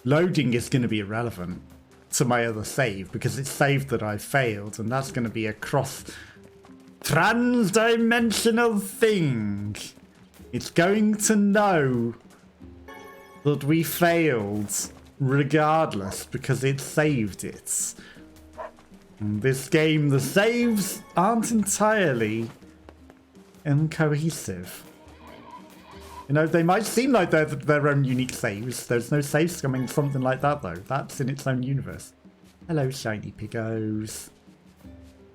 loading is going to be irrelevant to my other save because it's saved that I failed, and that's going to be a trans-dimensional thing. It's going to know that we failed regardless because it saved it. In this game, the saves aren't entirely cohesive. You know, they might seem like they're their own unique saves. There's no saves coming something like that, though. That's in its own universe. Hello, shiny piggos.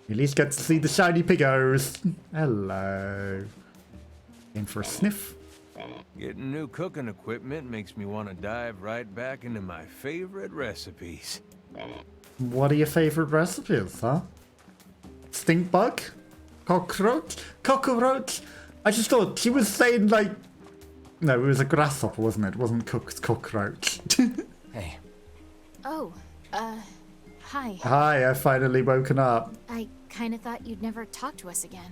You at least get to see the shiny piggos. Hello. In for a sniff. Getting new cooking equipment makes me want to dive right back into my favorite recipes. What are your favorite recipes, huh? Stink bug? Cockroach? Cockroach? I just thought she was saying, like... No, it was a grasshopper, wasn't it? It wasn't cooked cockroach. Hey. Oh, hi. Hi, I finally woken up. I kind of thought you'd never talk to us again.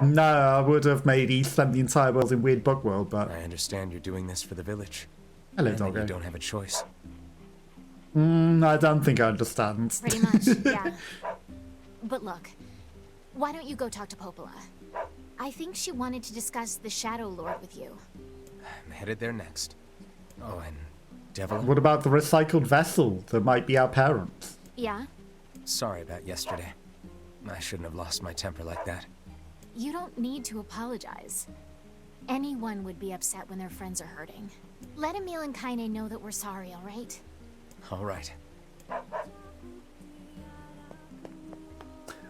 No, I would have maybe spent the entire world in Weird Bug World, but... I understand you're doing this for the village. Hello, and doggo. you don't have a choice. I don't think I understand. Pretty much, yeah. But look, why don't you go talk to Popola? I think she wanted to discuss the Shadow Lord with you. I'm headed there next. Oh, and Devil? What about the recycled vessel that might be our parents? Yeah? Sorry about yesterday. I shouldn't have lost my temper like that. You don't need to apologize. Anyone would be upset when their friends are hurting. Let Emil and Kaine know that we're sorry, alright? Alright.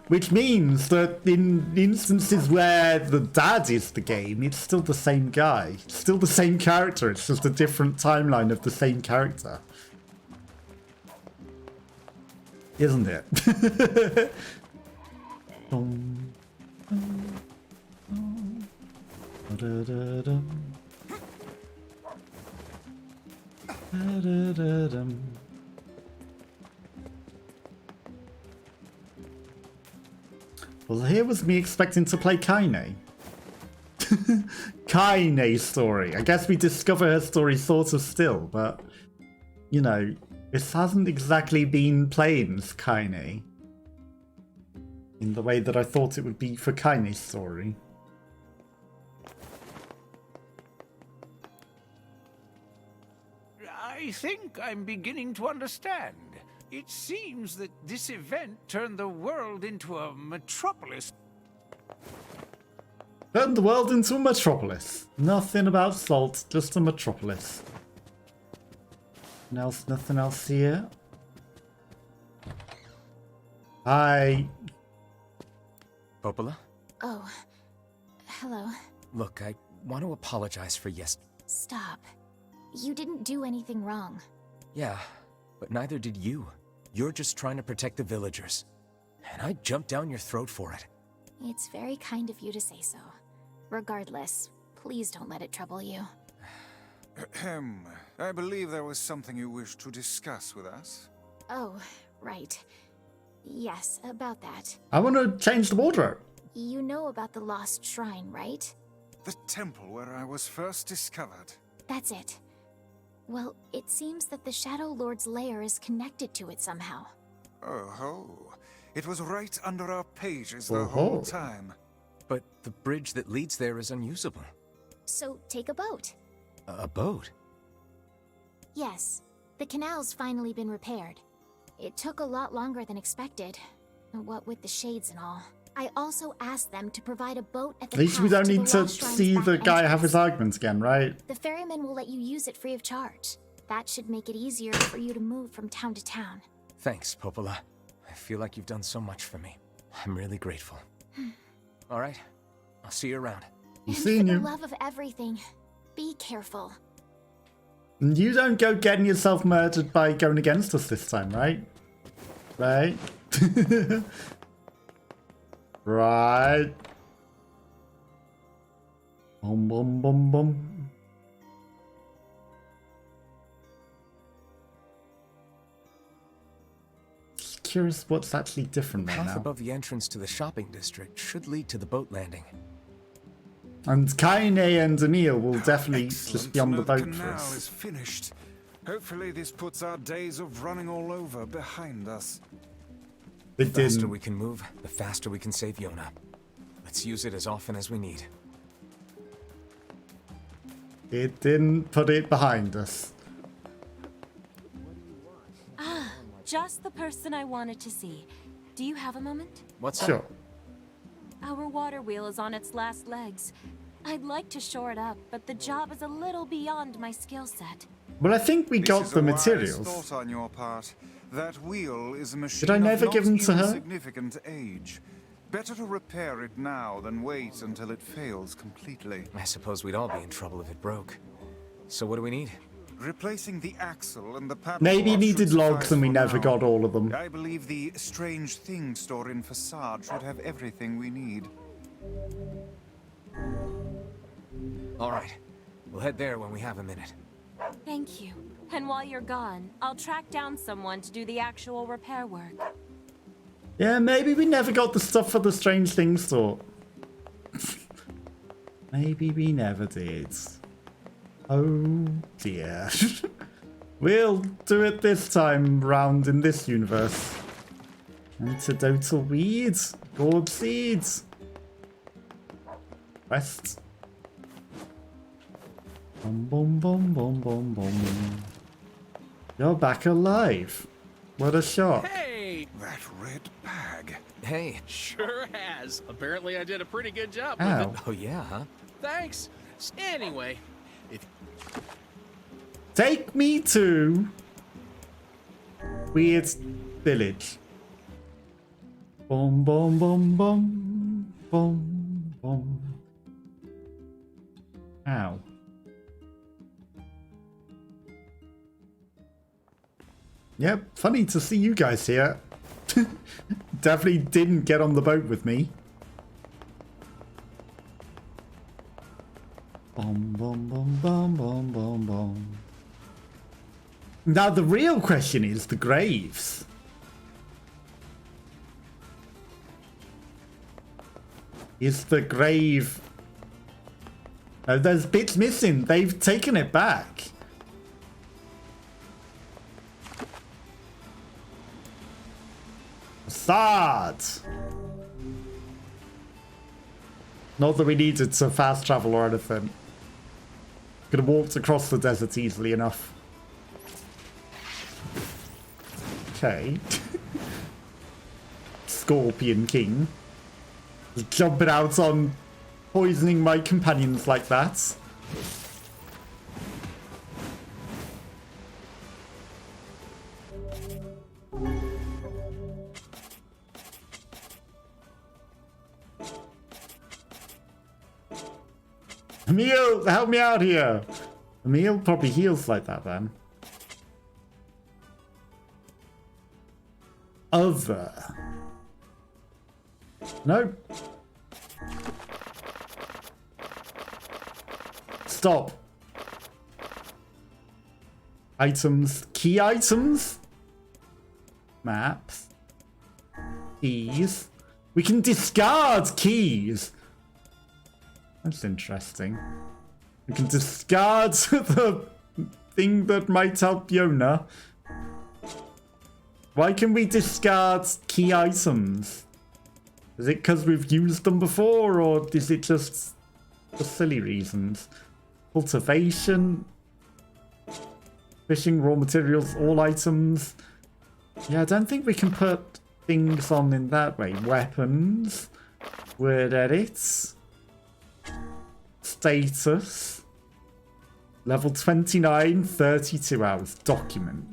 Which means that in instances where the dad is the game, it's still the same guy. It's still the same character, it's just a different timeline of the same character. Isn't it? Well, here was me expecting to play Kaine. Kaine's story. I guess we discover her story sort of still, but, you know, this hasn't exactly been playing as Kaine in the way that I thought it would be for Kaine's story. I think I'm beginning to understand. It seems that this event turned the world into a metropolis. Turn the world into a metropolis. Nothing about salt, just a metropolis. Nothing else here. Hi. Popola? Oh, hello. Look, I want to apologize for Stop. You didn't do anything wrong. Yeah, but neither did you. You're just trying to protect the villagers. And I jumped down your throat for it. It's very kind of you to say so. Regardless, please don't let it trouble you. Ahem. I believe there was something you wished to discuss with us. Oh, right. Yes, about that. I want to change the wardrobe. You know about the lost shrine, right? The temple where I was first discovered. That's it. Well, it seems that the Shadow Lord's lair is connected to it somehow. Oh ho. It was right under our pages the Oh-ho. whole time. But the bridge that leads there is unusable. So take a boat. A boat? Yes, the canal's finally been repaired. It took a lot longer than expected, what with the shades and all. I also asked them to provide a boat at the At least we path don't to need the to Lost Shrine's see back the guy have entrance. his arguments again, right? The ferryman will let you use it free of charge. That should make it easier for you to move from town to town. Thanks, Popola. I feel like you've done so much for me. I'm really grateful. Alright, I'll see you around. You And seen for the you. love of everything, be careful. You don't go getting yourself murdered by going against us this time, right? Right? Right. Boom, boom, boom, boom. Just curious what's actually different right Path now. above the entrance to the shopping district should lead to the boat landing. And Kaine and Emil will definitely just Excellent. be on the The boat for canal us. is finished. Hopefully this puts our days of running all over behind us. The It faster didn't. we can move, the faster we can save Yona. Let's use it as often as we need. It didn't put it behind us. Just the person I wanted to see. Do you have a moment? What's up? Sure. Our water wheel is on its last legs. I'd like to shore it up, but the job is a little beyond my skill set. Well, I think we This got is the a wise materials. thought on your part. That wheel is a machine Did I never of give them to not her? insignificant age. Better to repair it now than wait until it fails completely. I suppose we'd all be in trouble if it broke. So what do we need? Replacing the axle and the paddle Maybe board needed should logs suffice and we for never now. got all of them. I believe the strange thing store in Facade should have everything we need. All right. We'll head there when we have a minute. Thank you. And while you're gone, I'll track down someone to do the actual repair work. Yeah, maybe we never got the stuff for the strange things store. Maybe we never did. Oh dear. We'll do it this time round in this universe. Antidotal weeds. Gourd seeds. Quest. Boom, boom, boom, boom, boom, boom. You're back alive. What a shot. Hey! That red bag. Hey. Sure has. Apparently I did a pretty good job Ow. with it. Oh yeah, huh? Thanks. Anyway, if Take me to Weird Village. Boom, boom, boom, boom, boom, boom. Ow. Yep, funny to see you guys here. Definitely didn't get on the boat with me. Boom, boom, boom, boom, boom, boom, boom. Now the real question is the graves. Is the grave... No, there's bits missing. They've taken it back. Facade. Not that we needed to fast travel or anything. Could have walked across the desert easily enough. Okay. Scorpion King. Just jumping out on poisoning my companions like that. Emil, help me out here. Emil probably heals like that then. Other. Nope. Stop. Items. Key items? Maps. Keys. We can discard keys. That's interesting. We can discard the thing that might help Yona. Why can we discard key items? Is it because we've used them before, or is it just for silly reasons? Cultivation, fishing, raw materials, all items. Yeah, I don't think we can put things on in that way. Weapons, word edits, status, level 29, 32 hours, document.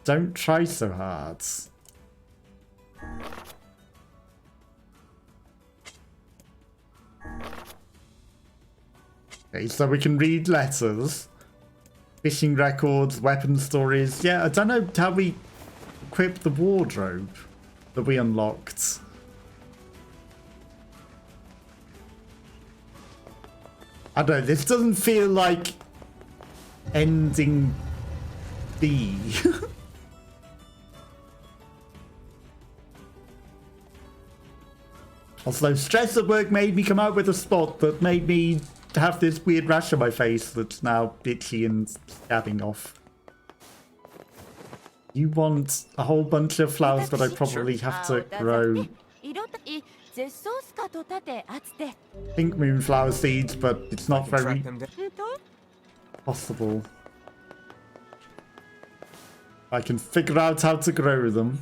Don't try so hard. Okay, so we can read letters, fishing records, weapon stories. Yeah, I don't know how we equip the wardrobe that we unlocked. I don't know, this doesn't feel like ending B. Also, stress at work made me come out with a spot that made me to have this weird rash on my face that's now itchy and scabbing off. You want a whole bunch of flowers that I probably have to grow pink moonflower seeds, but it's not very possible. I can figure out how to grow them.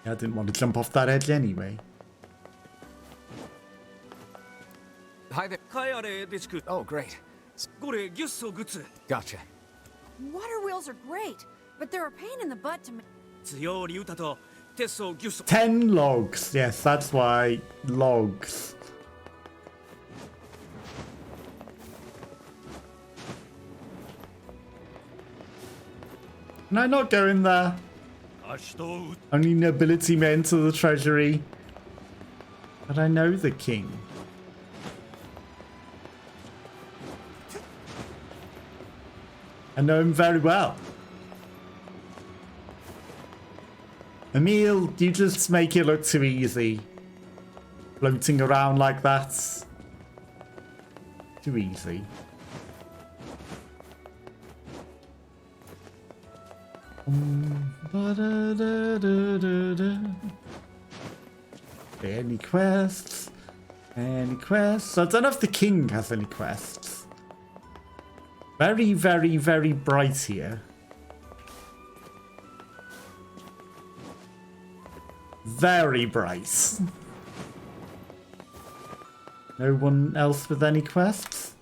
I didn't want to jump off that edge anyway. Hi there. Oh, great. Gotcha. Water wheels are great, but they're a pain in the butt to make. 10 logs. Yes, that's why. Logs. Can I not go in there? Only nobility may enter the treasury. But I know the king. I know him very well. Emil, you just make it look too easy. Floating around like that. Too easy. Any quests? Any quests? I don't know if the king has any quests. Very, very, very bright here. Very bright. No one else with any quests?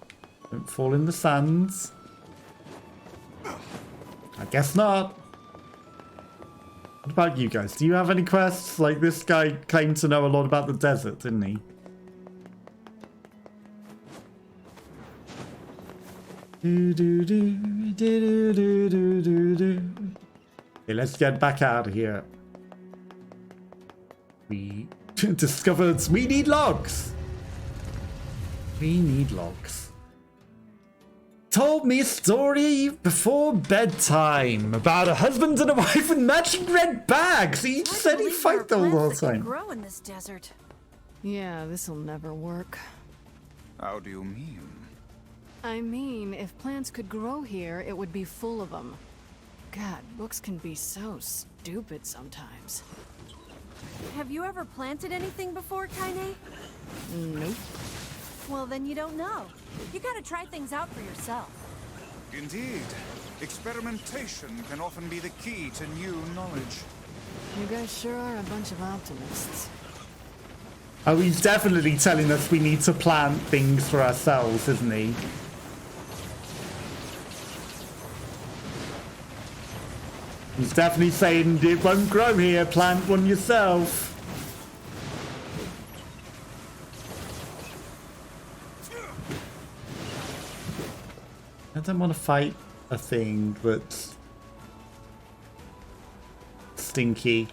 Don't fall in the sands. I guess not. What about you guys? Do you have any quests? Like, this guy claimed to know a lot about the desert, didn't he? Okay, let's get back out of here. We discovered we need logs. We need logs. Told me a story before bedtime about a husband and a wife with matching red bags. He said he fight them all the time. Grow in this desert. Yeah, this'll never work. How do you mean? I mean, if plants could grow here, it would be full of them. God, books can be so stupid sometimes. Have you ever planted anything before, Kaine? Nope. Well, then you don't know. You gotta try things out for yourself. Indeed. Experimentation can often be the key to new knowledge. You guys sure are a bunch of optimists. Oh, he's definitely telling us we need to plant things for ourselves, isn't he? He's definitely saying it won't grow here, plant one yourself. I don't want to fight a thing that's stinky.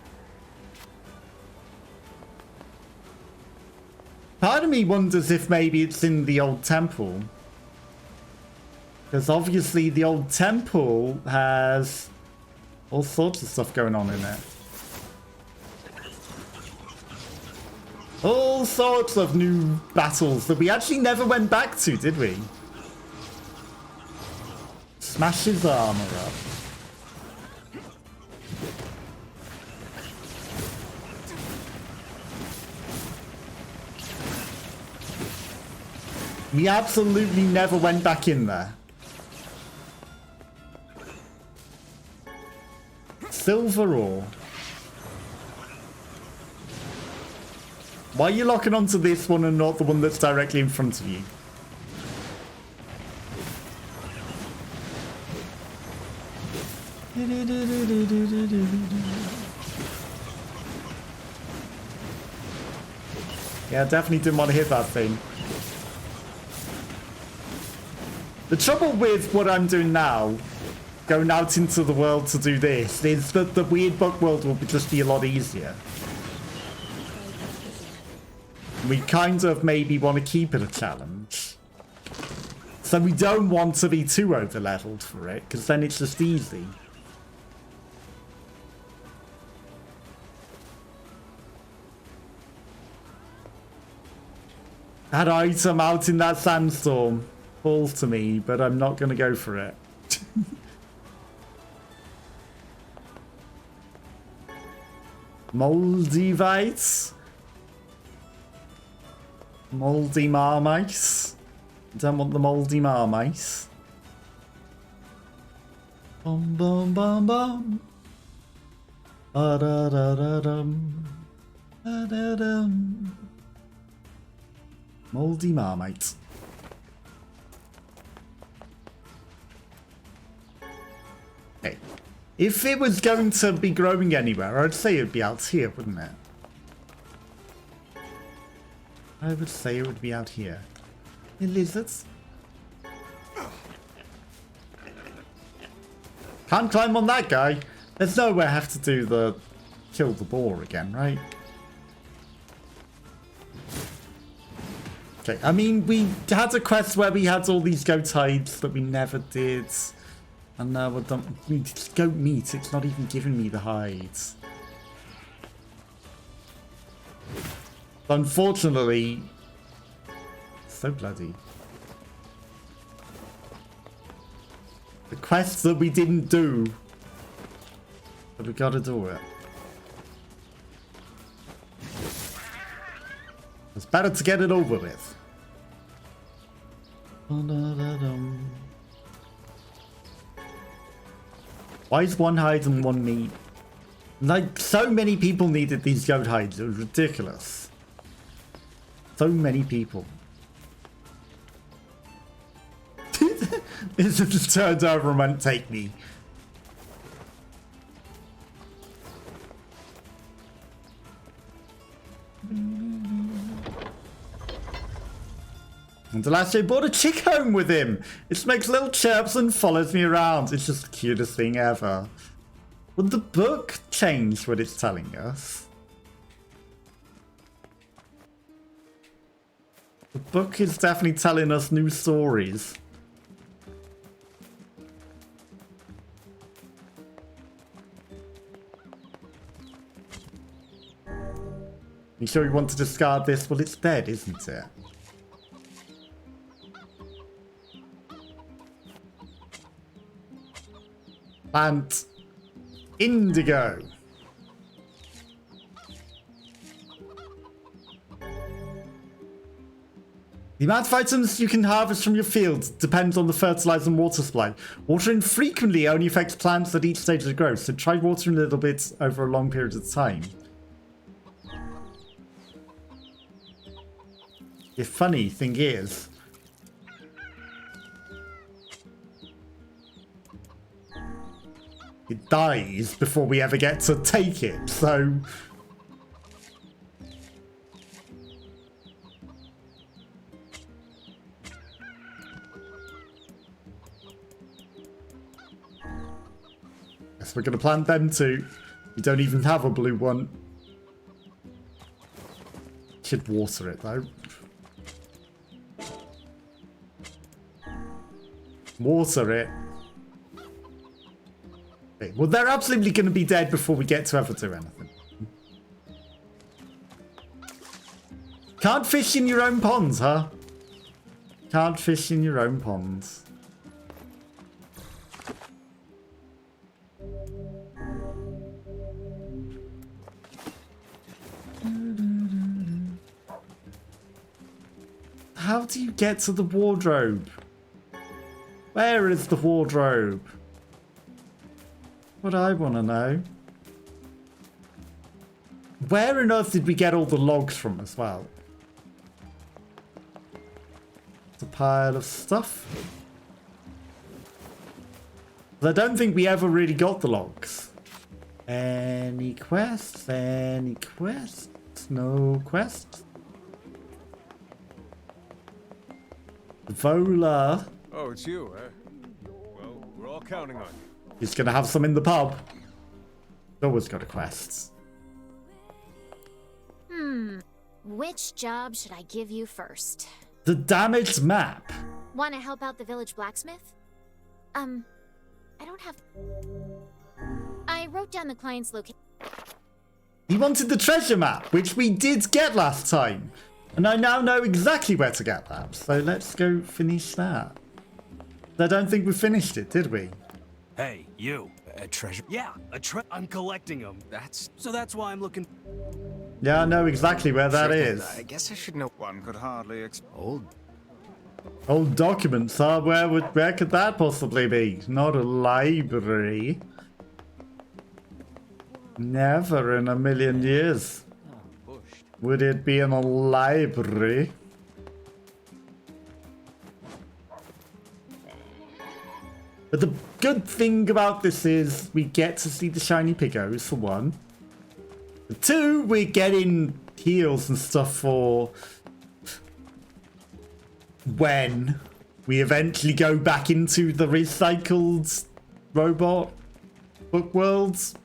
Part of me wonders if maybe it's in the old temple. Because obviously the old temple has all sorts of stuff going on in it. All sorts of new battles that we actually never went back to, did we? Smash his armor up. We absolutely never went back in there. Silver ore. Why are you locking onto this one and not the one that's directly in front of you? Yeah, I definitely didn't want to hit that thing. The trouble with what I'm doing now, going out into the world to do this, is that the weird book world will just be a lot easier. We kind of maybe want to keep it a challenge. So we don't want to be too over-leveled for it, because then it's just easy. That item out in that sandstorm falls to me, but I'm not going to go for it. Moldy Vites. Moldy Marmice. Don't want the moldy Marmice. Bum bum bum bum. Da da da da dum. Da da dum. Moldy Marmite. Okay. If it was going to be growing anywhere, I'd say it would be out here, wouldn't it? I would say it would be out here. The lizards. Can't climb on that guy. There's no way I have to do the kill the boar again, right? Okay, I mean, we had a quest where we had all these goat hides that we never did. And now we're done. It's goat meat, it's not even giving me the hides. Unfortunately, so bloody. The quests that we didn't do, but we gotta do it. It's better to get it over with. Why is one hide and one meat? Like, so many people needed these goat hides. It was ridiculous. So many people. This just turned over and went, take me. Indelacio brought a chick home with him. It makes little chirps and follows me around. It's just the cutest thing ever. Would the book change what it's telling us? The book is definitely telling us new stories. You sure you want to discard this? Well, it's dead, isn't it? Plant indigo. The amount of items you can harvest from your fields depends on the fertilizer and water supply. Watering frequently only affects plants at each stage of growth, so try watering a little bit over a long period of time. The funny thing is, it dies before we ever get to take it, so... Guess we're gonna plant them too. We don't even have a blue one. Should water it though. Water it. Okay, well, they're absolutely going to be dead before we get to ever do anything. Can't fish in your own ponds, huh? Can't fish in your own ponds. How do you get to the wardrobe? Where is the wardrobe? What I want to know. Where on earth did we get all the logs from as well? It's a pile of stuff. But I don't think we ever really got the logs. Any quests? Any quests? No quests? Vola. Oh, it's you, eh? Well, we're all counting on you. He's gonna have some in the pub. Always got a quest. Which job should I give you first? The damaged map. Want to help out the village blacksmith? I don't have... I wrote down the client's location. He wanted the treasure map, which we did get last time. And I now know exactly where to get that. So let's go finish that. I don't think we finished it, did we? Hey, you. A treasure? Yeah, I'm collecting them. That's why I'm looking. Yeah, I know exactly where that is. I guess I should know. One could hardly Old documents, huh? Where could that possibly be? Not a library. Never in a million years would it be in a library. But the good thing about this is we get to see the shiny Piggos, for one. For two, we're getting heals and stuff for when we eventually go back into the recycled robot book worlds.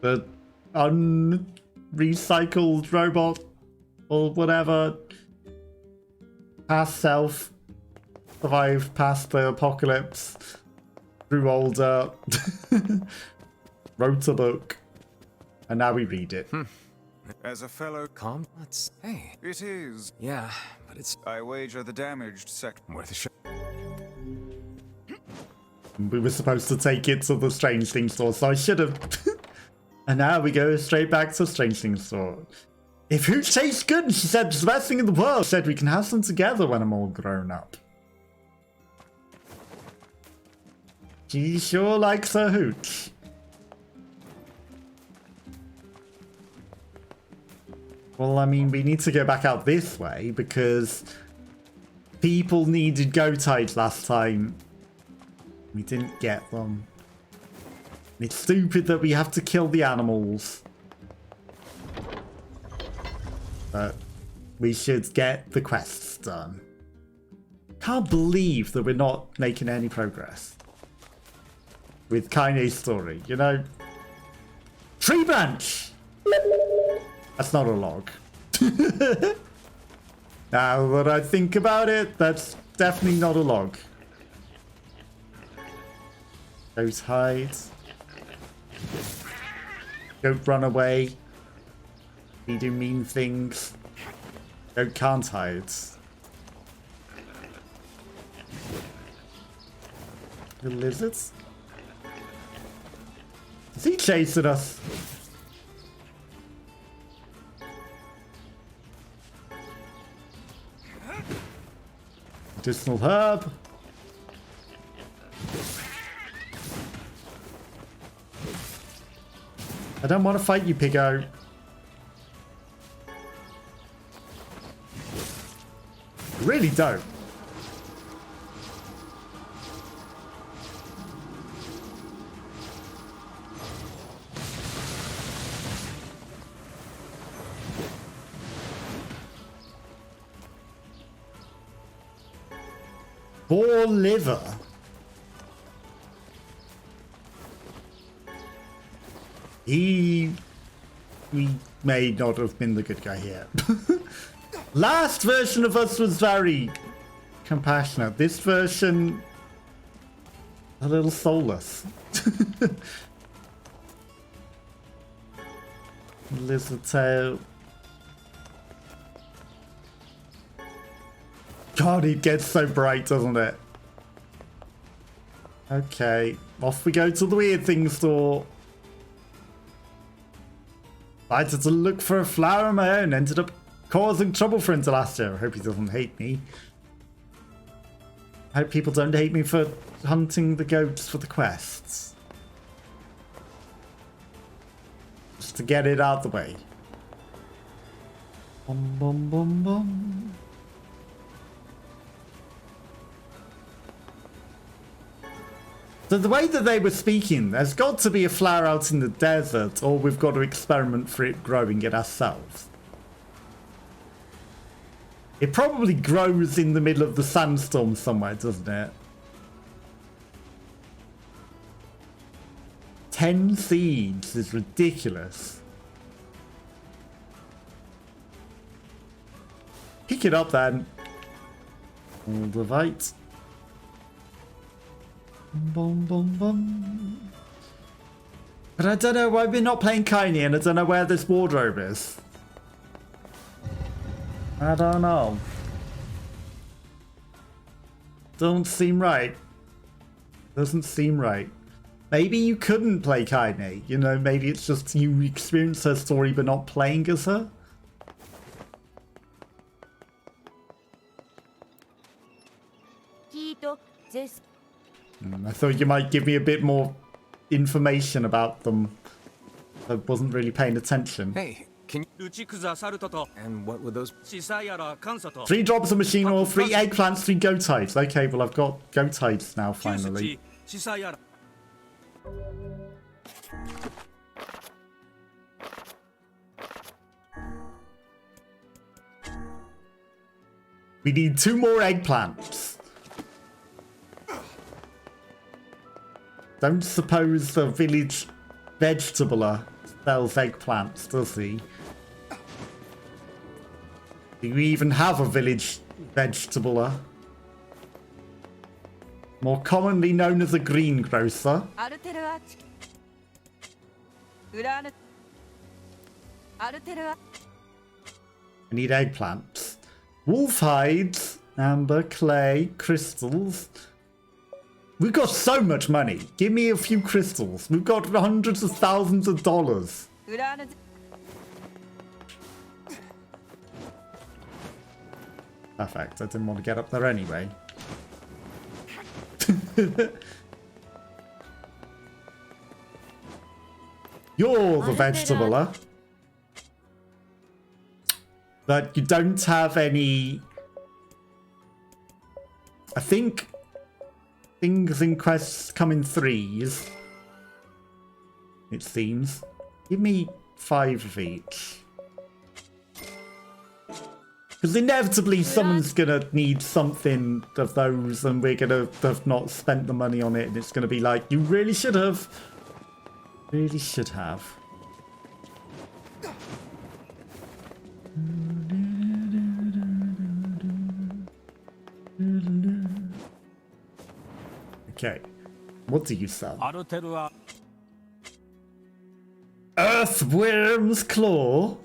The unrecycled robot or whatever. Past self. Survived past the apocalypse. Grew older. Wrote a book. And now we read it. As a fellow Calm? Let's... Hey. it is. Yeah, but it's... I wager the damaged sector. worth a shot. We were supposed to take it to the Strange Thing store, so I should have. And now we go straight back to Strange Thing store. If hooch tastes good, she said, it's the best thing in the world. She said we can have some together when I'm all grown up. She sure likes her hooch. Well, I mean, we need to go back out this way because people needed goat hides last time. We didn't get them. It's stupid that we have to kill the animals. But we should get the quests done. Can't believe that we're not making any progress with Kaine's story, you know? Tree branch! That's not a log. Now that I think about it, that's definitely not a log. Those hides. Don't run away. We do mean things. Don't can't hide. The lizards? Is he chasing us? Medicinal herb. I don't want to fight you, Piggo. I really don't. Poor liver. We may not have been the good guy here. Last version of us was very compassionate. This version, a little soulless. Lizard tail. God, it gets so bright, doesn't it? Okay, off we go to the weird thing store. I had to look for a flower on my own, ended up causing trouble for Indelacio. I hope he doesn't hate me. I hope people don't hate me for hunting the goats for the quests. Just to get it out of the way. Bum bum bum bum. So the way that they were speaking, there's got to be a flower out in the desert, or we've got to experiment for it growing it ourselves. It probably grows in the middle of the sandstorm somewhere, doesn't it? 10 seeds is ridiculous. Pick it up then. All the light. Bum, bum, bum. But I don't know why we're not playing Kaini, and I don't know where this wardrobe is. I don't know. Don't seem right. Doesn't seem right. Maybe you couldn't play Kaine. You know, maybe it's just you experience her story but not playing as her. I thought you might give me a bit more information about them. I wasn't really paying attention. Hey, can you... And what would those... 3 drops of machine oil, 3 eggplants, 3 goat hides. Okay, well I've got goat hides now finally. We need 2 more eggplants. Don't suppose the village vegetabuler sells eggplants, does he? Do we even have a village vegetabuler? More commonly known as a greengrocer. I need eggplants. Wolf hides, amber, clay, crystals. We've got so much money. Give me a few crystals. We've got hundreds of thousands of dollars. Perfect. I didn't want to get up there anyway. You're the vegetabuler. But you don't have any... I think things in quests come in 3s. It seems. Give me 5 of each. Because inevitably someone's gonna need something of those and we're gonna have not spent the money on it and it's gonna be like, you really should have. Really should have. Okay, what do you sell? Earthworm's Claw.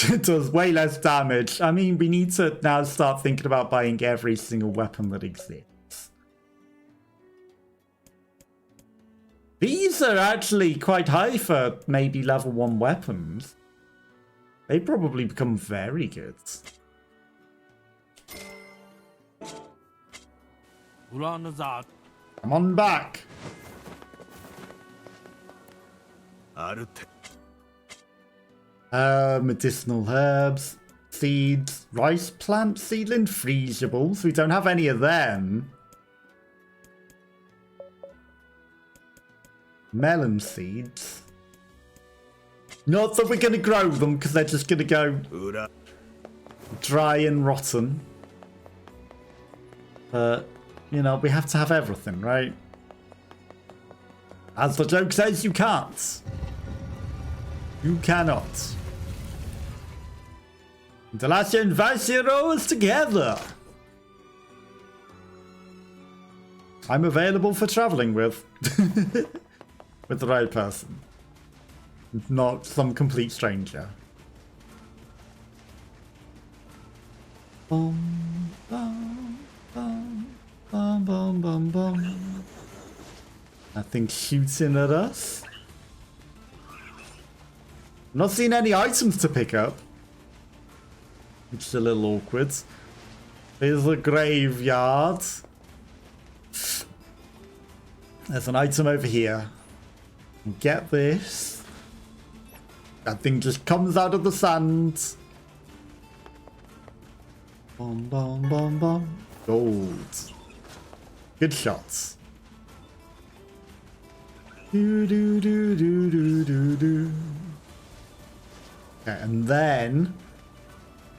It does way less damage. I mean, we need to now start thinking about buying every single weapon that exists. These are actually quite high for maybe level 1 weapons. They probably become very good. Come on back. Medicinal herbs, seeds, rice plant seedling, freezables. We don't have any of them. Melon seeds. Not that we're going to grow them because they're just going to go dry and rotten. But, you know, we have to have everything, right? As the joke says, you can't. You cannot. Indelacio and Vicero is together. I'm available for traveling with. With the right person. Not some complete stranger. Bum, bum, bum, bum, bum, bum, bum. Nothing shooting at us. I'm not seeing any items to pick up. Which is a little awkward. There's a graveyard. There's an item over here. Get this. That thing just comes out of the sand. Bum, bum, bum, bum. Gold. Good shots. Do, do, do, do, do, do, do. Okay, and then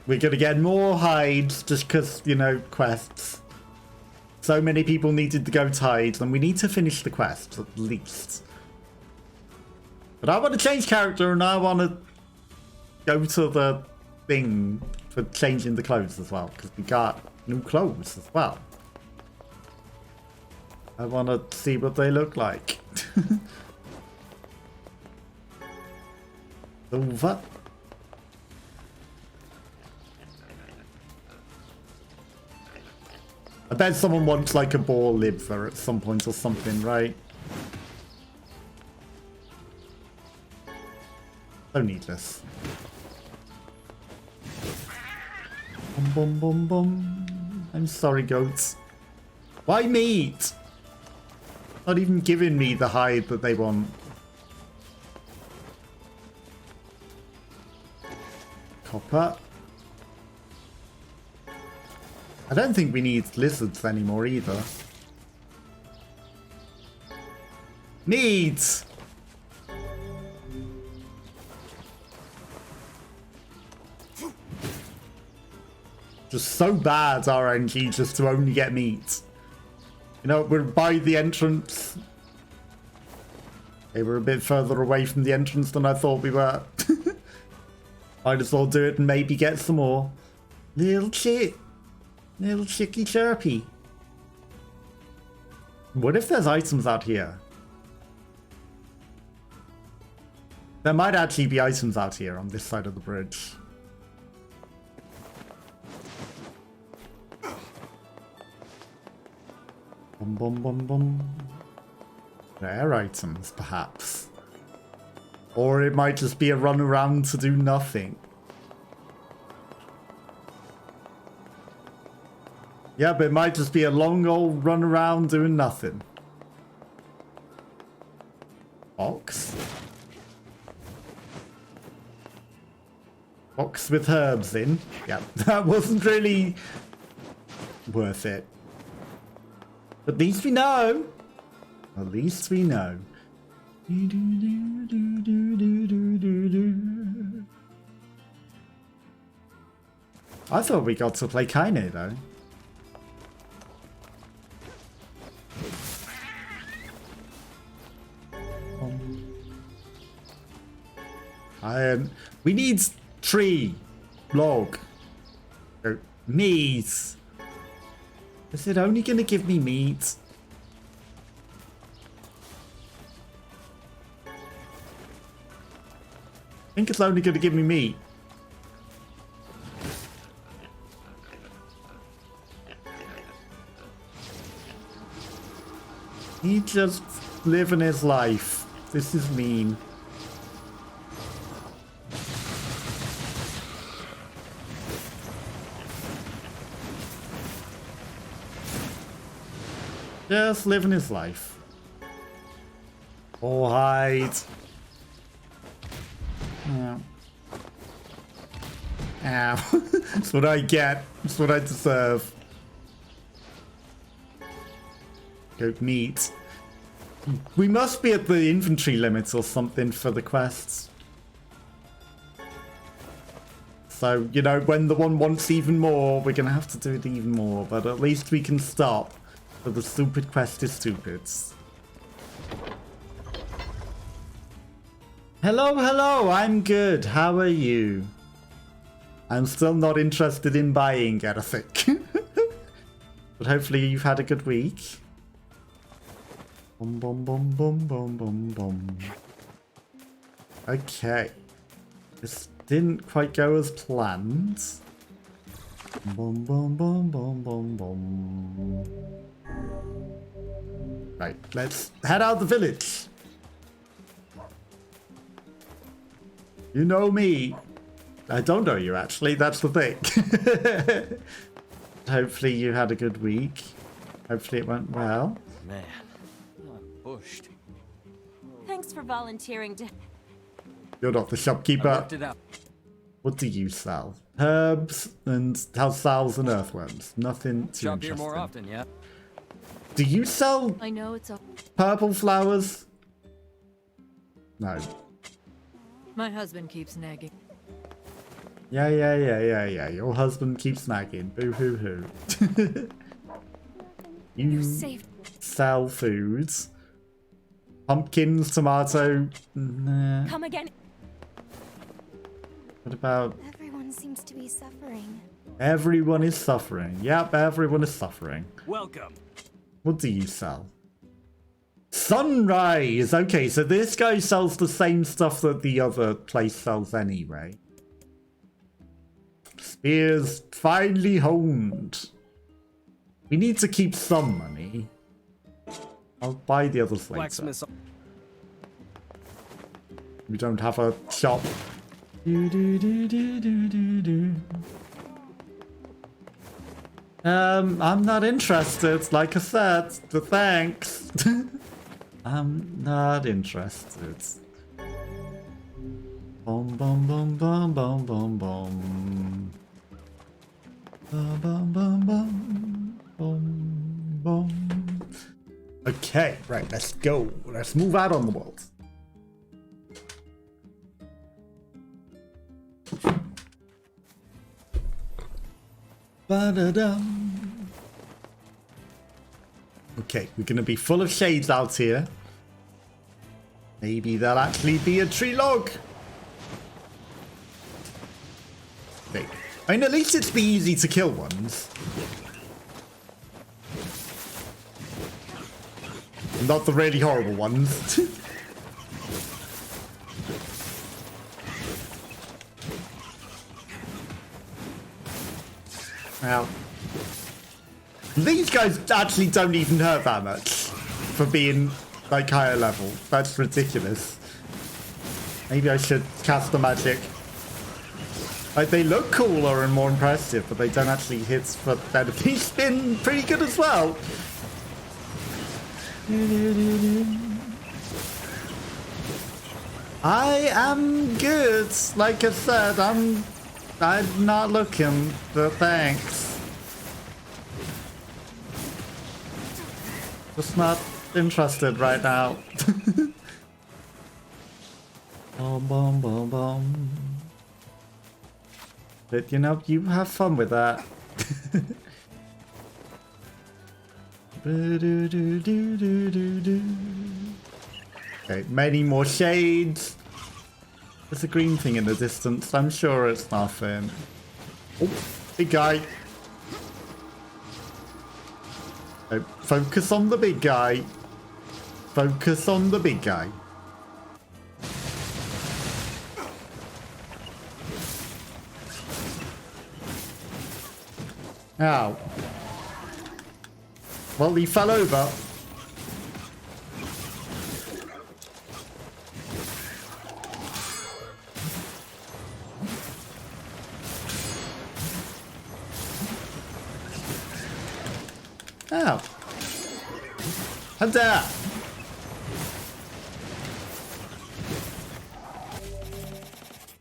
we're gonna get more hides just because, you know, quests. So many people needed to go hides, and we need to finish the quest at least. But I want to change character, and I want to go to the thing for changing the clothes as well, because we got new clothes as well. I want to see what they look like. Over. I bet someone wants like a boar liver at some point or something, right? So needless. Bum bum bum bum. I'm sorry, goats. Why meat? Not even giving me the hide that they want. Copper. I don't think we need lizards anymore either. Meat! Just so bad, RNG, just to only get meat. You know, we're by the entrance. Okay, we're a bit further away from the entrance than I thought we were. Might as well do it and maybe get some more. Little chick. Little chicky chirpy. What if there's items out here? There might actually be items out here on this side of the bridge. Bum bum bum bum. Rare items, perhaps. Or it might just be a run around to do nothing. Yeah, but it might just be a long old run around doing nothing. Box. Box with herbs in. Yeah, that wasn't really worth it. At least we know. At least we know. I thought we got to play Kaine though. We need tree, log, meat. Is it only going to give me meat? I think it's only going to give me meat. He just living his life. This is mean. Just living his life. Oh, hide. Yeah. Ow. That's what I get. That's what I deserve. Goat meat. We must be at the inventory limit or something for the quests. So, you know, when the one wants even more, we're going to have to do it even more. But at least we can stop. So the stupid quest is stupid. Hello, hello, I'm good. How are you? I'm still not interested in buying anything. But hopefully you've had a good week. Bum bum bum bum bum bum bum. Okay. This didn't quite go as planned. Bum bum bum bum bum bum. Right, let's head out the village. You know me. I don't know you, actually. That's the thing. Hopefully you had a good week. Hopefully it went well. Man, I'm bushed. Thanks for volunteering to... You're not the shopkeeper. I worked it out. What do you sell? Herbs and salves and earthworms. Nothing too Shop here interesting. more often, yeah? Do you sell I know it's a... purple flowers? No. My husband keeps nagging. Yeah. Your husband keeps nagging. Boo hoo hoo. You saved. sell foods. Pumpkins, tomato. Nah. Come again. What about... Everyone seems to be suffering. Everyone is suffering. Yep, everyone is suffering. Welcome. What do you sell? Sunrise! Okay, so this guy sells the same stuff that the other place sells anyway. Spears finely honed. We need to keep some money. I'll buy the others later. Blacksmith's. We don't have a shop. I'm not interested, like I said, but thanks. I'm not interested. Bum bum bum bum bum bum bum. Bum bum bum bum bum bum. Okay, right, let's go. Let's move out on the world. Ba-da-dum. Okay, we're gonna be full of shades out here. Maybe there'll actually be a tree log. Okay. I mean, at least it's be easy to kill ones. Not the really horrible ones. Now, these guys actually don't even hurt that much for being like higher level. That's ridiculous. Maybe I should cast the magic. Like, they look cooler and more impressive, but they don't actually hit for enemy spin pretty good as well. I am good. Like I said, I'm not looking, but thanks. Just not interested right now. Bum bum bum bum. But you know, you have fun with that. Okay, many more shades. There's a green thing in the distance. I'm sure it's nothing. Oh, big guy. Oh, focus on the big guy. Focus on the big guy. Ow. Well, he fell over. Ow. Hunter!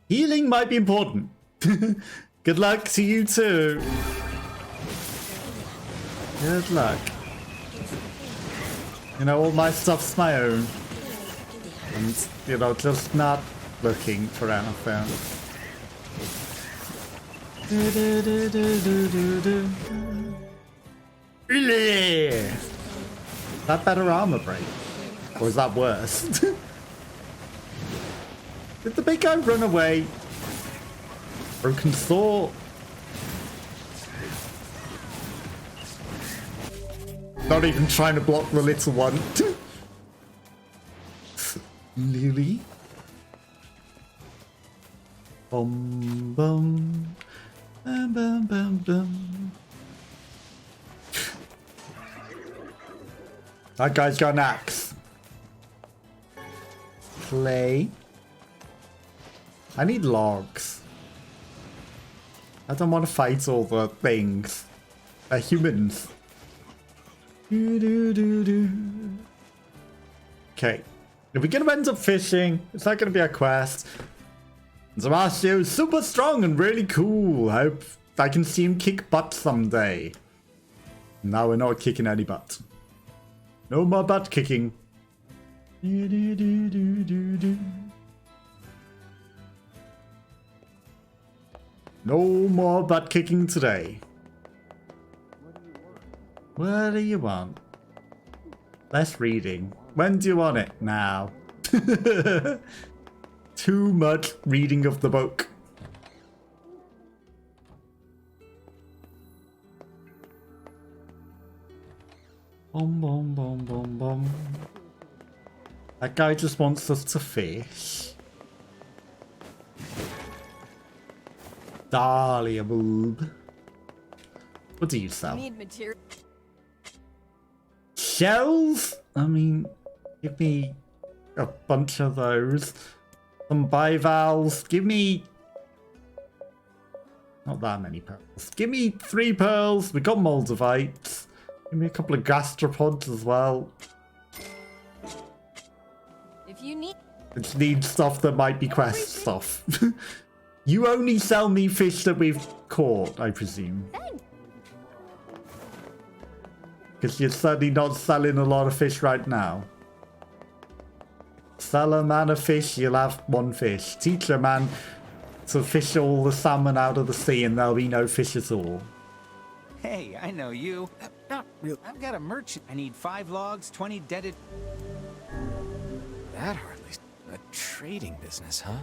Healing might be important. Good luck to you too. Good luck. You know, all my stuff's my own. And, you know, just not looking for anything. Is that better armor break? Or is that worse? Did the big guy run away? Broken sword. Not even trying to block the little one. Lily. Bum bum. Bum bum bum bum. That guy's got an axe. Clay. I need logs. I don't want to fight all the things. They're humans. Okay. If we're going to end up fishing, it's not going to be a quest. Indelacio is super strong and really cool. I hope I can see him kick butt someday. No, we're not kicking any butt. No more butt kicking. No more butt kicking today. What do you want? Less reading. When do you want it? Now. Too much reading of the book. Bum bum bum bum bum. That guy just wants us to fish. Dahlia boob. What do you sell? Need material. Shells? I mean, give me a bunch of those. Some bivalves. Give me... not that many pearls. Give me 3 pearls. We got moldavites. Give me a couple of gastropods as well. If you need... Just need stuff that might be quest stuff. You only sell me fish that we've caught, I presume. Because you're certainly not selling a lot of fish right now. Sell a man a fish, you'll have 1 fish. Teach a man to fish all the salmon out of the sea and there'll be no fish at all. Hey, I know you. Not real. I've got a merchant. I need 5 logs, 20 deaded. That hardly... a trading business, huh?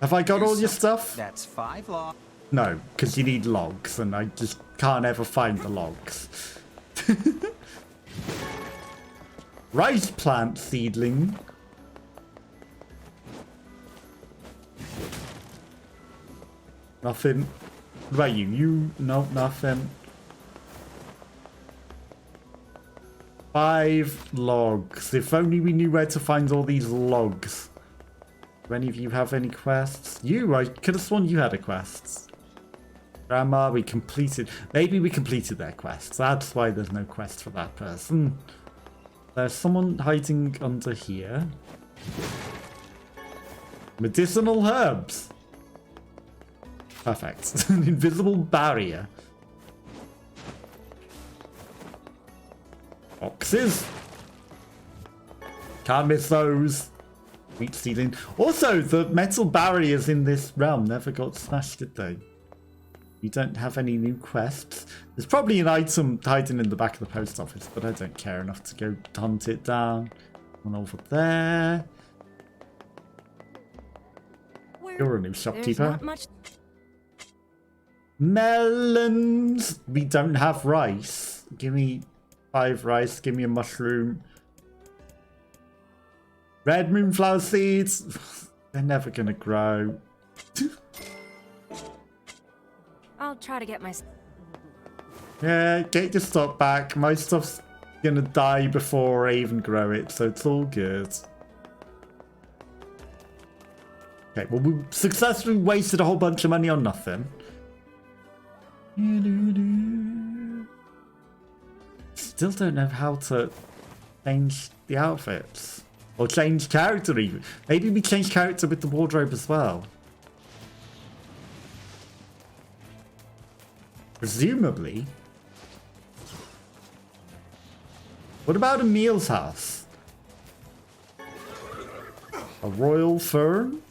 Have I got all your stuff? That's 5 logs. No, because you need logs and I just can't ever find the logs. Rice plant seedling. Nothing. What about you? You? No, nothing. 5 logs. If only we knew where to find all these logs. Do any of you have any quests? You? I could have sworn you had a quest. Grandma, we completed... maybe we completed their quests. That's why there's no quest for that person. There's someone hiding under here. Medicinal herbs. Perfect. An invisible barrier. Boxes. Can't miss those. Wheat seedling. Also, the metal barriers in this realm never got smashed, did they? You don't have any new quests. There's probably an item hiding in the back of the post office, but I don't care enough to go hunt it down. One over there. You're a new shopkeeper. Melons. We don't have rice. Give me 5 rice. Give me a mushroom. Red moonflower seeds. They're never gonna grow. I'll try to get my... Yeah, get your stock back. My stuff's gonna die before I even grow it, so it's all good. Okay, well, we successfully wasted a whole bunch of money on nothing. Still don't know how to change the outfits. Or change character even. Maybe we change character with the wardrobe as well. Presumably. What about Emil's house? A royal fern?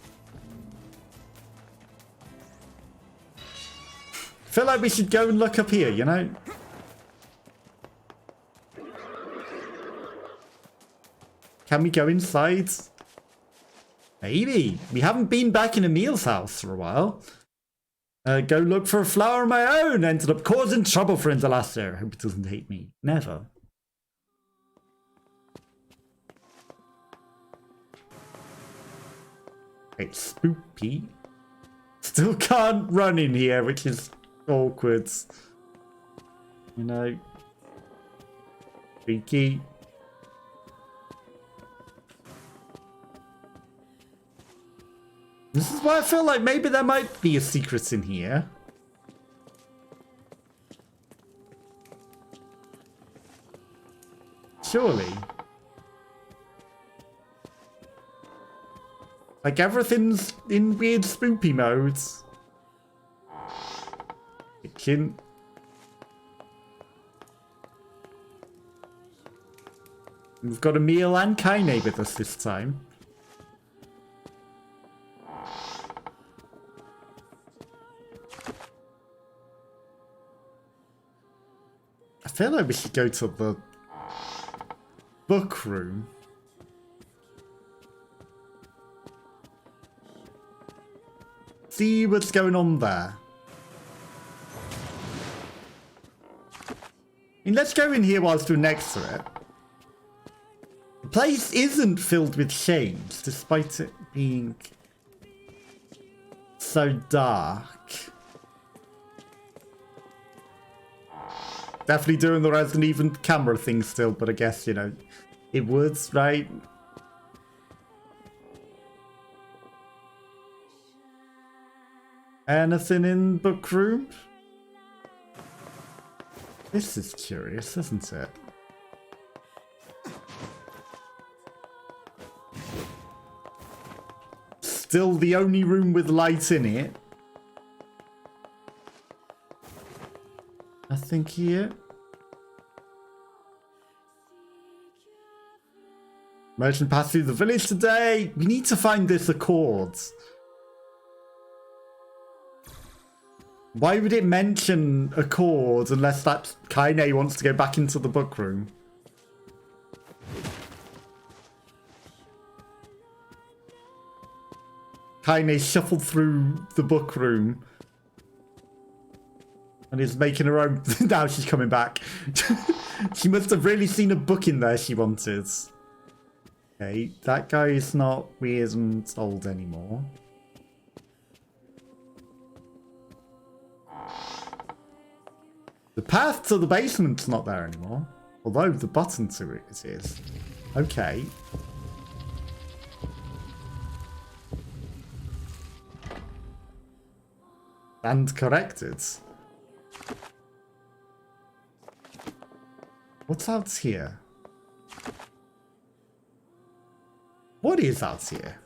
Feel like we should go and look up here, you know? Can we go inside? Maybe. We haven't been back in Emil's house for a while. Go look for a flower of my own. Ended up causing trouble for Indelacio. Hope it doesn't hate me. Never. It's spoopy. Still can't run in here, which is awkward. You know. Freaky. This is why I feel like maybe there might be a secret in here. Surely. Like everything's in weird spoopy modes. Kitchen. We've got Emil and Kaine with us this time. I feel like we should go to the book room. See what's going on there. I mean, let's go in here whilst we're next to it. The place isn't filled with shades, despite it being so dark. definitely doing the Resident Evil camera thing still, but I guess, you know, it would, right? Anything in book room? This is curious, isn't it? Still the only room with light in it. Nothing here. Merchant passed through the village today. We need to find this accord. Why would it mention accord unless that Kaine wants to go back into the book room? Kaine shuffled through the book room and is making her own. Now she's coming back. She must have really seen a book in there she wanted. Okay, that guy is not weird and old anymore. The path to the basement's not there anymore. Although the button to it is. Okay. And corrected. What's out here? What is out here?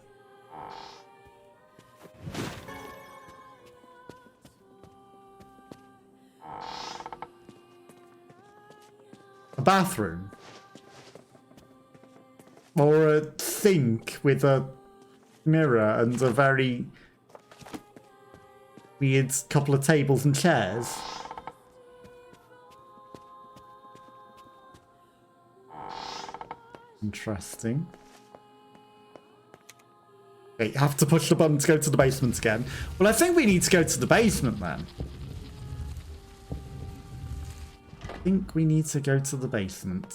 A bathroom? Or a sink with a mirror and a very weird couple of tables and chairs? Interesting. Okay, you have to push the button to go to the basement again. Well, I think we need to go to the basement then. I think we need to go to the basement.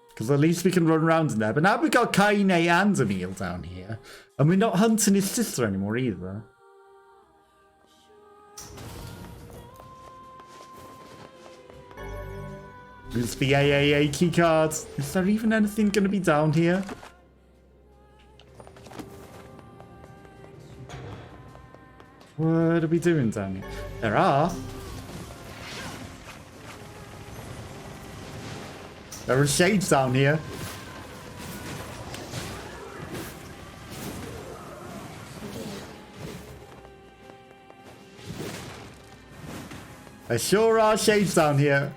Because at least we can run around in there. But now we've got Kaine and Emil down here. And we're not hunting his sister anymore either. There's the AAA keycard. Is there even anything going to be down here? What are we doing down here? There are. There are shades down here. There sure are shades down here.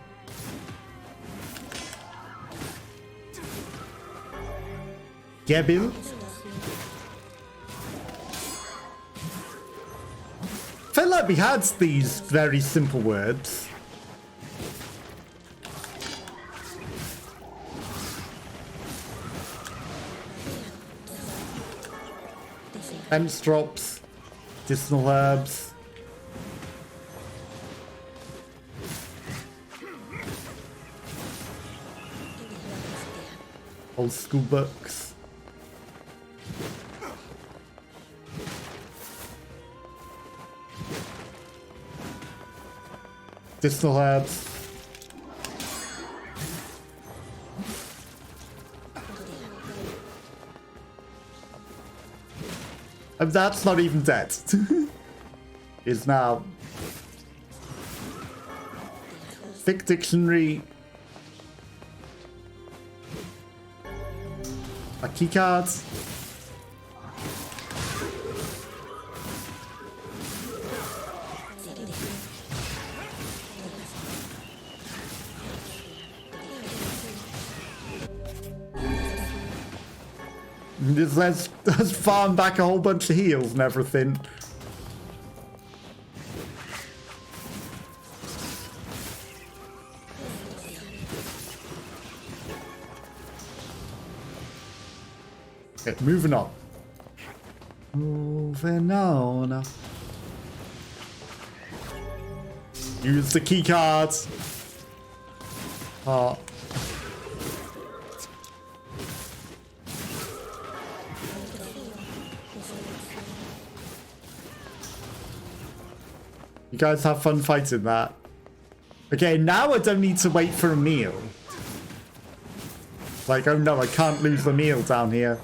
Yeah, Bill? Felt like we had these very simple words. Fence drops, medicinal herbs. Old school books. Medicinal herbs. And that's not even dead. Is now. Thick dictionary. A keycard. Let's farm back a whole bunch of heals and everything. Okay, moving on. Moving on. Use the key cards. Oh. You guys have fun fighting that. Okay, now I don't need to wait for a meal. Like, oh no, I can't lose the meal down here.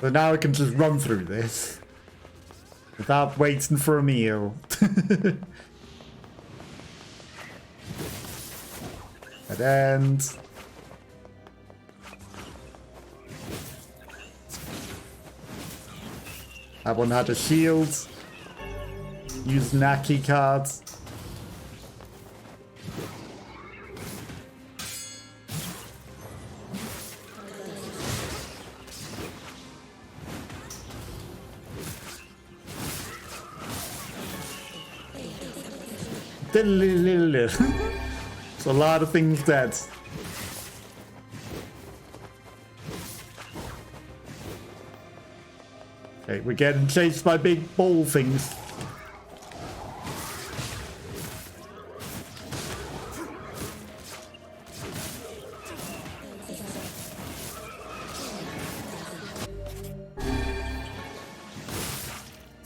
So now I can just run through this. Without waiting for a meal. Dead end. That one had a shield. Use Naki cards. There's a lot of things dead. Okay, we're getting chased by big ball things.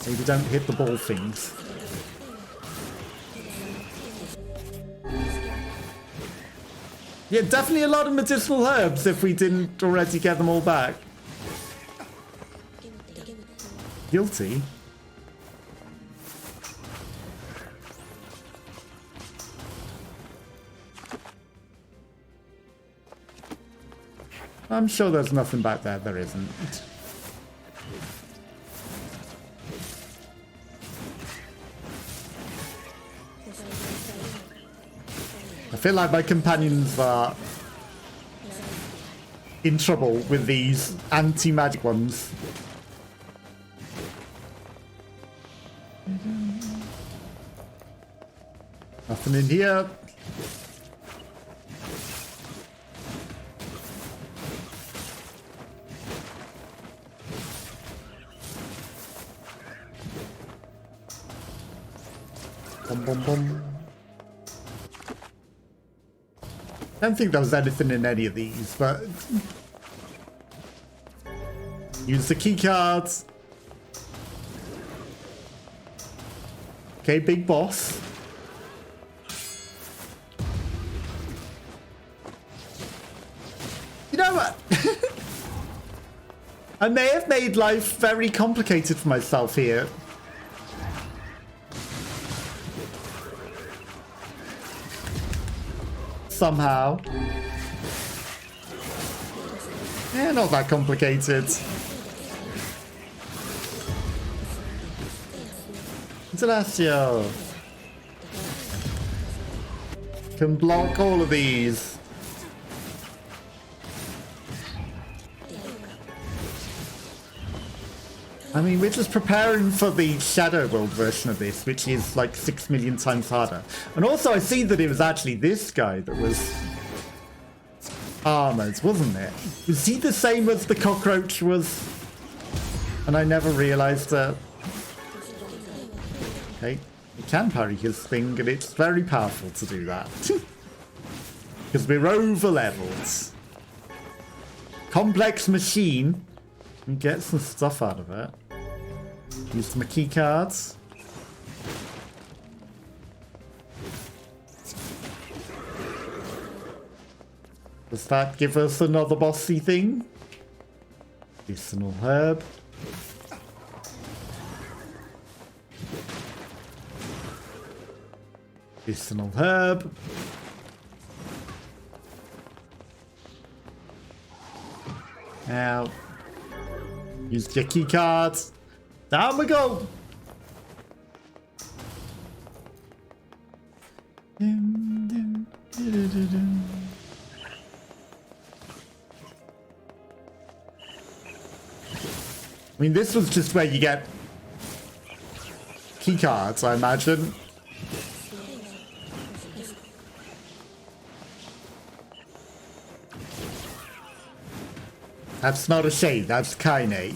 Maybe don't hit the ball things. Yeah, definitely a lot of medicinal herbs if we didn't already get them all back. Guilty? I'm sure there's nothing back there. There isn't. I feel like my companions are in trouble with these anti-magic ones. Nothing in here. Bum, bum, bum. I don't think there was anything in any of these, but use the key cards. Okay, big boss. You know what? I may have made life very complicated for myself here. Somehow. Yeah, not that complicated. Indelacio can block all of these. I mean, we're just preparing for the Shadow World version of this, which is like 6 million times harder. And also, I see that it was actually this guy that was armored, wasn't it? Was he the same as the cockroach was? And I never realized that. Okay, you can parry his thing, and it's very powerful to do that. Because we're over leveled. Complex machine. And get some stuff out of it. Use my key cards. Does that give us another bossy thing? Medicinal herb. Medicinal herb. Now, use your key cards. Down we go. I mean, this was just where you get key cards, I imagine. That's not a shade, that's Kaine.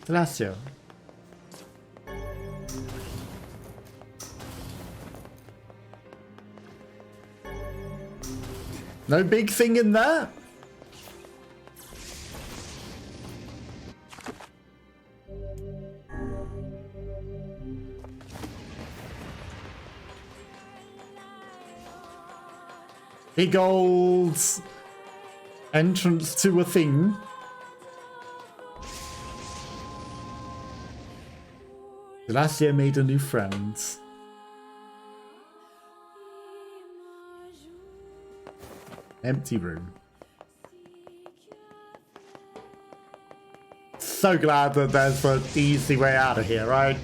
Indelacio. No big thing in there? Big old entrance to a thing. Indelacio made a new friend. Empty room. So glad that there's an easy way out of here, right?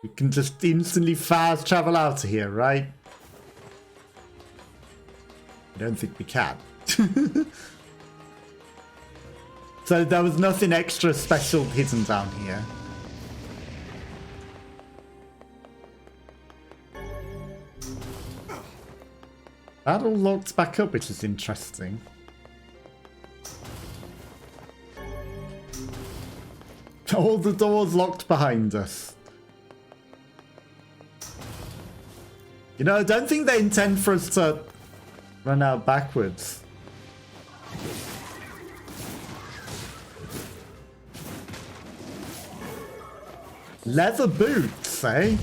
We can just instantly fast travel out of here, right? I don't think we can. So there was nothing extra special hidden down here. That all locked back up, which is interesting. All the doors locked behind us. You know, I don't think they intend for us to run out backwards. Leather boots, eh?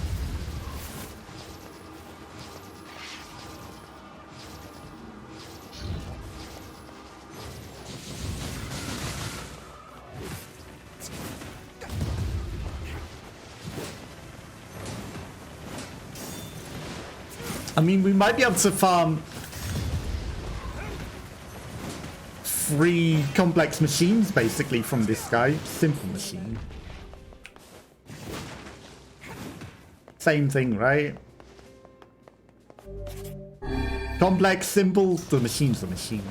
I mean, we might be able to farm 3 complex machines, basically, from this guy. Simple machine. Same thing, right? Complex, simple, the machine's a machine.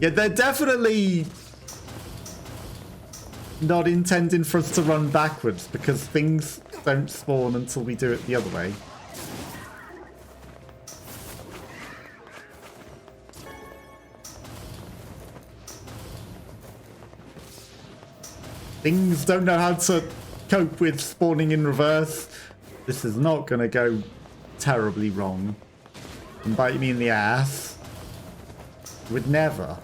Yeah, they're definitely not intending for us to run backwards because things don't spawn until we do it the other way. Things don't know how to cope with spawning in reverse. This is not going to go terribly wrong. And bite me in the ass. Would never.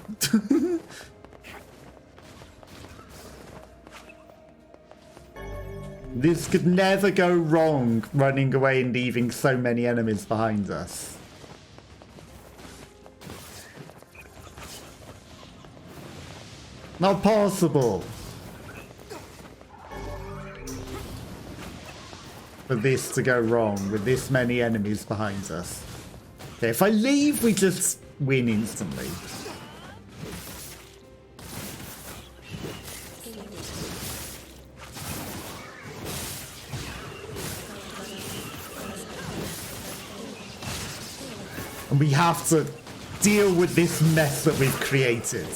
This could never go wrong, running away and leaving so many enemies behind us. Not possible. For this to go wrong with this many enemies behind us. Okay, if I leave, we just win instantly. And we have to deal with this mess that we've created.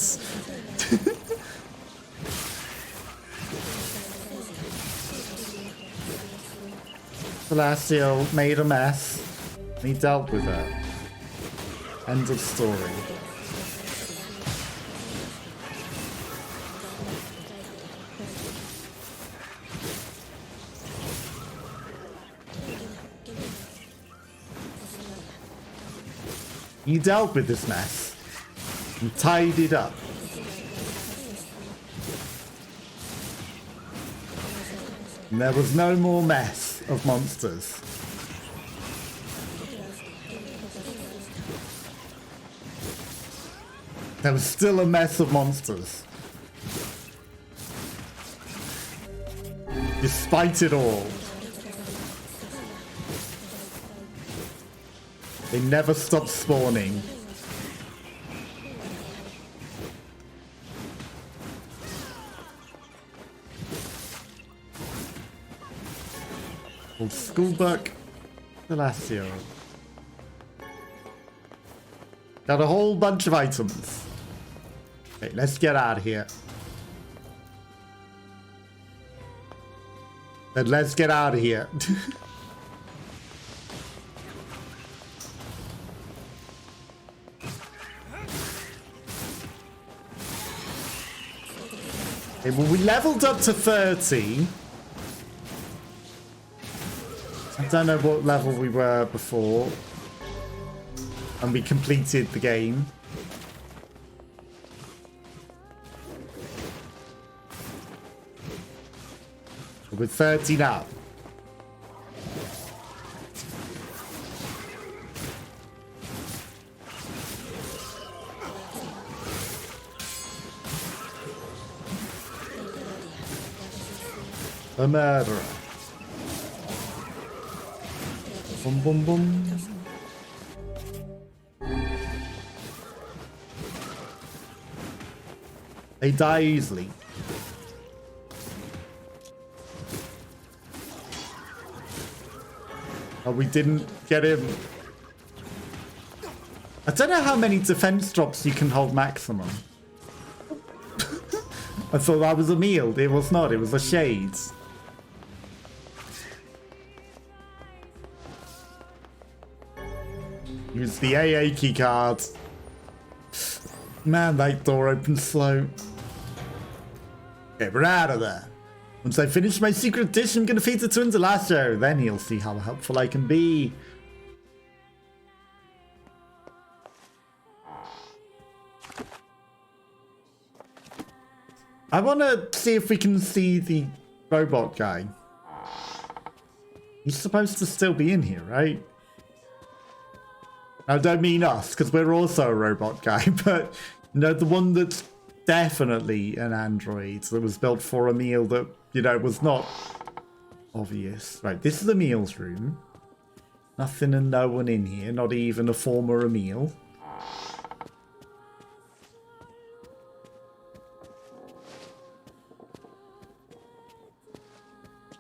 Indelacio made a mess, and he dealt with it. End of story. He dealt with this mess and tidied up. And there was no more mess of monsters. There was still a mess of monsters. Despite it all. They never stopped spawning. Old schoolbook, Indelacio. Got a whole bunch of items. Okay, let's get out of here. And let's get out of here. Okay, well, we leveled up to 30. I don't know what level we were before. And we completed the game. We're 30 now. A murderer. Boom, boom, boom. They die easily. Oh, we didn't get him. I don't know how many defense drops you can hold maximum. I thought that was a meal. It was not. It was a shades. Use the AA key card. Man, that door opens slow. Okay, we're out of there. Once I finish my secret dish, I'm gonna feed it to Indelacio. Then he'll see how helpful I can be. I wanna see if we can see the robot guy. He's supposed to still be in here, right? I don't mean us, because we're also a robot guy, but you know, the one that's definitely an android that was built for a meal that, you know, was not obvious. Right, this is the meals room. Nothing and no one in here, not even a form or a meal.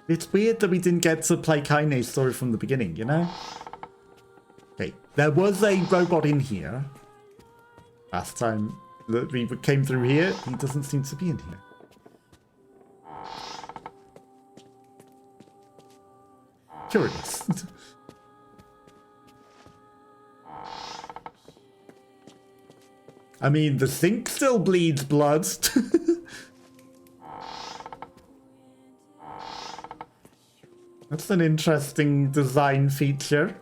It's weird that we didn't get to play Kaine's story from the beginning, you know? Okay, there was a robot in here. Last time that we came through here, he doesn't seem to be in here. Curious. I mean, the sink still bleeds blood. That's an interesting design feature.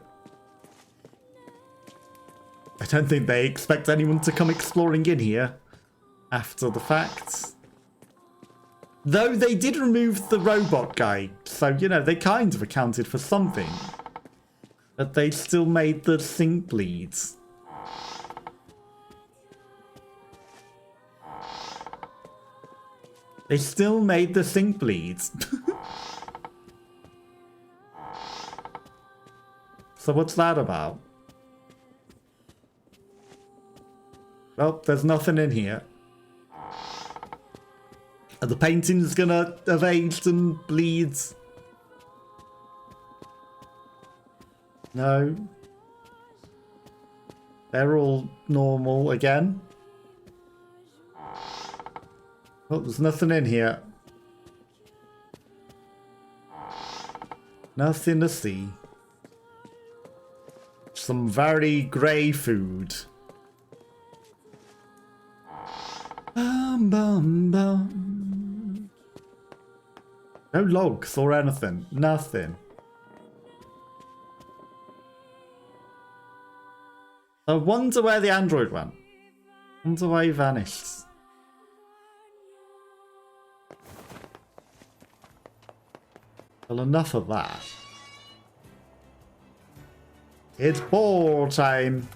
I don't think they expect anyone to come exploring in here after the fact. Though they did remove the robot guy, so, you know, they kind of accounted for something. But they still made the sink bleed. They still made the sink bleed. So what's that about? Well, there's nothing in here. Are the paintings gonna have aged and bleed? No. They're all normal again. Oh, there's nothing in here. Nothing to see. Some very grey food. Bum, bum, bum. No logs or anything. Nothing. I wonder where the android went. I wonder why he vanished. Well, enough of that. It's ball time.